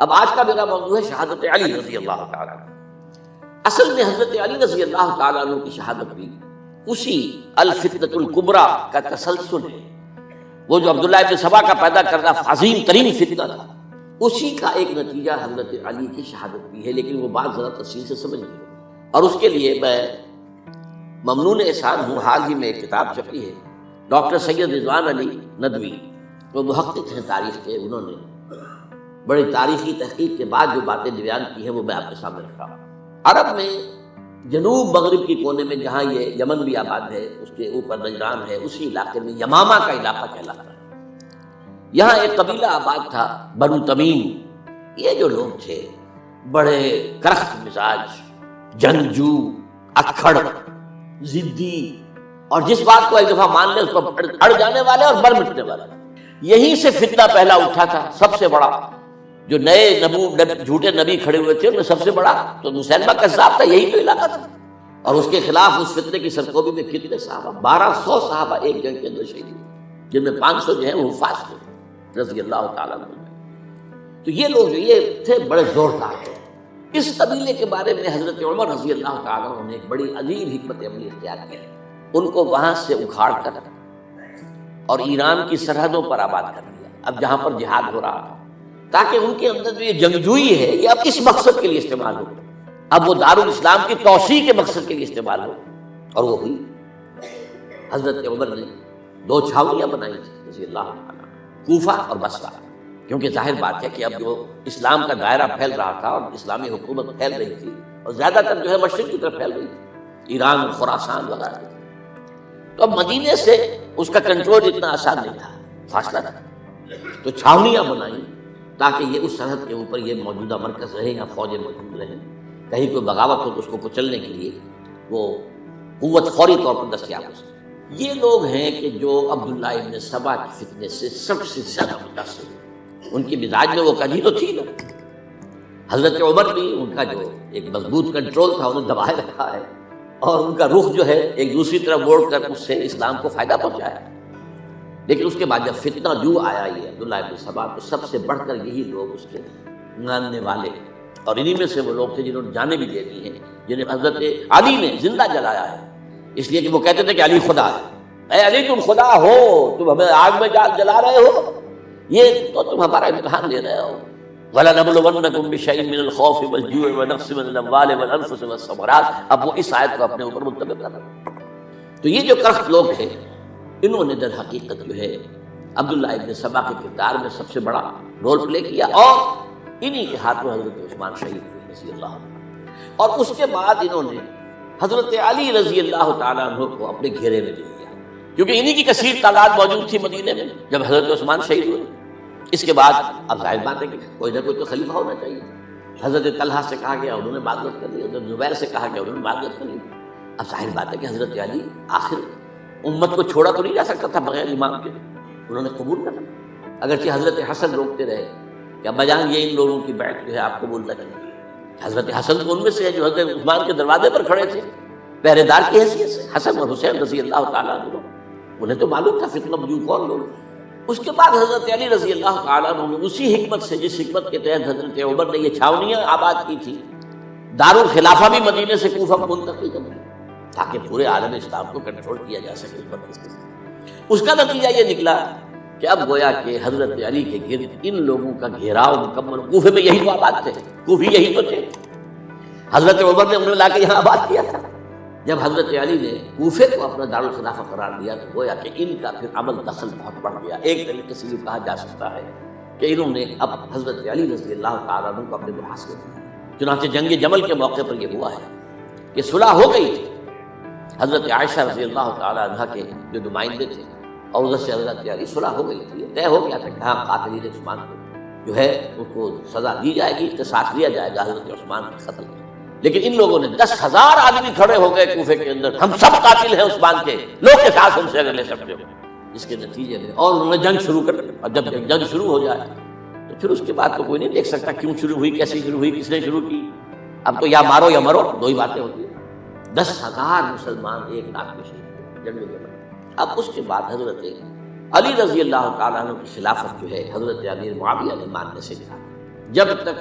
اب آج کا میرا موضوع ہے شہادت علی رضی اللہ تعالیٰ عنہ۔ اصل میں حضرت علی رضی اللہ تعالیٰ عنہ کی شہادت بھی اسی الفتنۃ الکبریٰ کا تسلسل ہے۔ وہ جو عبداللہ ابن سبا کا پیدا کردہ عظیم ترین فتنہ تھا، اسی کا ایک نتیجہ حضرت علی کی شہادت بھی ہے، لیکن وہ بات ذرا تفصیل سے سمجھ لیجیے۔ اور اس کے لیے میں ممنون احسان ہوں، حال ہی میں ایک کتاب چھپی ہے، ڈاکٹر سید رضوان علی ندوی، وہ محقق ہیں تاریخ کے، انہوں نے بڑی تاریخی تحقیق کے بعد جو باتیں بیان کی ہیں وہ میں آپ کے سامنے رکھ رہا ہوں۔ عرب میں جنوب مغرب کی کونے میں جہاں یہ یمن بھی آباد ہے، اس کے اوپر نجران ہے، اسی علاقے میں یمامہ کا علاقہ کہلاتا ہے۔ یہاں ایک قبیلہ آباد تھا بنو تمیم۔ یہ جو لوگ تھے بڑے کرخت مزاج، جنگجو، اکھڑ، ضدی، اور جس بات کو ایک دفعہ مان لے اس پر اڑ جانے والے اور بر مٹنے والے۔ یہیں سے فتنہ پہلا اٹھا تھا، سب سے بڑا جو نئے جھوٹے نبی کھڑے ہوئے تھے ان میں سب سے بڑا تو مسیلمہ کذاب تھا، یہی تو علاقہ تھا۔ اور اس کے خلاف اس فتنے کی سرکوبی میں کتنے صحابہ، 1200 صحابہ ایک جنگ کے اندر شہید ہوئے، جن میں 500 جو ہیں وہ حفاظ تھے رضی اللہ تعالیٰ عنہ۔ تو یہ لوگ جو یہ تھے بڑے زوردار تھے۔ اس قبیلے کے بارے میں حضرت عمر رضی اللہ تعالیٰ عنہ نے ایک بڑی عظیم حکمت عملی اختیار کی۔ ان کو وہاں سے اکھاڑ کر اور ایران کی سرحدوں پر آباد کر دیا، اب جہاں پر جہاد ہو رہا تھا، تاکہ ان کے اندر جو یہ جنگجوئی ہے یہ اب اس مقصد کے لیے استعمال ہو، اب وہ دارالاسلام کی توسیع کے مقصد کے لیے استعمال ہو۔ اور وہ ہوئی۔ حضرت عمر نے 2 چھاؤنیاں بنائی تھی رضی اللہ عنہ، کوفہ اور بصرہ، کیونکہ ظاہر بات ہے کہ اب جو اسلام کا دائرہ پھیل رہا تھا اور اسلامی حکومت پھیل رہی تھی، اور زیادہ تر جو ہے مشرق کی طرف پھیل رہی تھی، ایران اور خراسان وغیرہ۔ تو اب مدینے سے اس کا کنٹرول اتنا آسان نہیں تھا، فاصلہ تھا، تو چھاونیاں بنائیں تاکہ یہ اس سرحد کے اوپر یہ موجودہ مرکز رہے یا فوجیں موجود رہیں، کہیں کوئی بغاوت ہو تو اس کو کچلنے کے لیے وہ قوت فوری طور پر دستیاب ہو سکے۔ یہ لوگ ہیں کہ جو عبداللہ ابن سبا کی فتنے سے سب سے زیادہ متاثر ہوئے۔ ان کی مزاج میں وہ کجی تو تھی نا۔ حضرت عمر بھی ان کا جو ایک مضبوط کنٹرول تھا انہیں دبائے رکھا ہے، اور ان کا رخ جو ہے ایک دوسری طرف موڑ کر اس سے اسلام کو فائدہ پہنچایا۔ لیکن اس کے بعد جب فتنہ جو آیا یہ عبداللہ ابن سبا، تو سب سے بڑھ کر یہی لوگ اس کے ماننے والے، اور انہی میں سے وہ لوگ تھے جنہوں نے جانیں بھی دے دی ہیں، جنہیں حضرت علی نے زندہ جلایا ہے، اس لیے کہ وہ کہتے تھے کہ علی خدا ہے۔ اے علی تم خدا ہو، تم ہمیں آگ میں جلا رہے ہو، یہ تو تم ہمارا امتحان لے رہے ہو۔ وَلَنَبْلُوَنَّكُمْ بِشَيْءٍ مِّنَ الْخَوْفِ وَالْجُوعِ وَنَقْصٍ مِّنَ الْأَمْوَالِ وَالْأَنفُسِ وَالثَّمَرَاتِ۔ اب وہ اس آیت کو اپنے اوپر منطبق کرنا۔ تو یہ جو کرخت لوگ تھے، انہوں نے در حقیقت جو ہے عبداللہ ابن سبا کے کردار میں سب سے بڑا رول پلے کیا، اور انہی کے ہاتھوں حضرت عثمان شہید ہوئے رضی اللہ عنہ۔ اور اس کے بعد انہوں نے حضرت علی رضی اللہ تعالیٰ عنہ کو اپنے گھیرے میں لے لیا، کیونکہ انہی کی کثیر تعداد موجود تھی مدینے میں جب حضرت عثمان شہید ہوئے۔ اس کے بعد اب ظاہر بات ہے کہ کوئی نہ کوئی تو خلیفہ ہونا چاہیے۔ حضرت طلحہ سے کہا گیا، انہوں نے معذرت کر لی، حضرت زبیر سے کہا گیا، انہوں نے معذرت کر لی۔ اب ظاہر بات ہے کہ حضرت علی آخر امت کو چھوڑا تو نہیں جا سکتا تھا بغیر امام کے، انہوں نے قبول کر لیا۔ اگرچہ حضرت حسن روکتے رہے کہ ابا جان یہ ان لوگوں کی بیعت جو ہے آپ قبول نہ کریں۔ حضرت حسن تو ان میں سے ہے جو حضرت عثمان کے دروازے پر کھڑے تھے پہرے دار کی حیثیت سے، حسن اور حسین رضی اللہ تعالیٰ عنہ، انہیں تو معلوم تھا فتنہ موجود کون لوگ۔ اس کے بعد حضرت علی رضی اللہ تعالیٰ عنہ نے اسی حکمت سے، جس حکمت کے تحت حضرت عمر نے یہ چھاونیاں آباد کی تھی، دارالخلافہ بھی مدینے سے کوفہ منتقل کر دی تاکہ پورے عالم اسلام کو کنٹرول کیا جا سکے۔ اس کا نتیجہ یہ نکلا کہ اب گویا کہ حضرت علی کے گرد ان لوگوں کا گھیراؤ مکمل، کوفے میں یہی تو آباد تھے، کوفی یہی تو تھے، حضرت عمر نے انہیں لا کے یہاں آباد کیا تھا۔ جب حضرت علی نے کوفے کو اپنا دارالخلافہ قرار دیا تو گویا کہ ان کا پھر عمل دخل بہت بڑھ گیا۔ ایک طریقے سے یہ کہا جا سکتا ہے کہ انہوں نے اب حضرت علی رضی اللہ تعالیٰ عنہ کو اپنے محاصرے میں، چنانچہ جنگ جمل کے موقع پر یہ ہوا ہے کہ صلح ہو گئی تھی۔ حضرت عائشہ رضی اللہ تعالیٰ عنہ کے جو نمائندے تھے اور ادھر سے حضرت علی، صلح ہو گئی تھی، طے ہو گیا تھا کہ ہاں قاتلین عثمان کو جو ہے ان کو سزا دی جائے گی، قصاص لیا جائے گا حضرت عثمان کے قتل کا۔ لیکن ان لوگوں نے 10,000 آدمی کھڑے ہو گئے کوفے کے اندر، ہم سب قاتل ہیں عثمان کے، لوگ کے ساتھ ہم سے اگر لے سکتے ہو، جس کے نتیجے میں اور انہوں نے جنگ شروع کر دی۔ اور جب جنگ شروع ہو جائے تو پھر اس کے بعد تو کوئی نہیں دیکھ سکتا کیوں شروع ہوئی، کیسے شروع ہوئی، کس نے شروع کی۔ اب تو یا مارو یا مرو، دو ہی باتیں ہوتی ہیں۔ 10,000 مسلمان 1,00,000 میں شہید ہوئے جنگ جمل۔ اب اس کے بعد حضرت علی رضی اللہ تعالیٰ عنہ کی خلافت جو ہے حضرت امیر معاویہ نے ماننے سے کہا، جب تک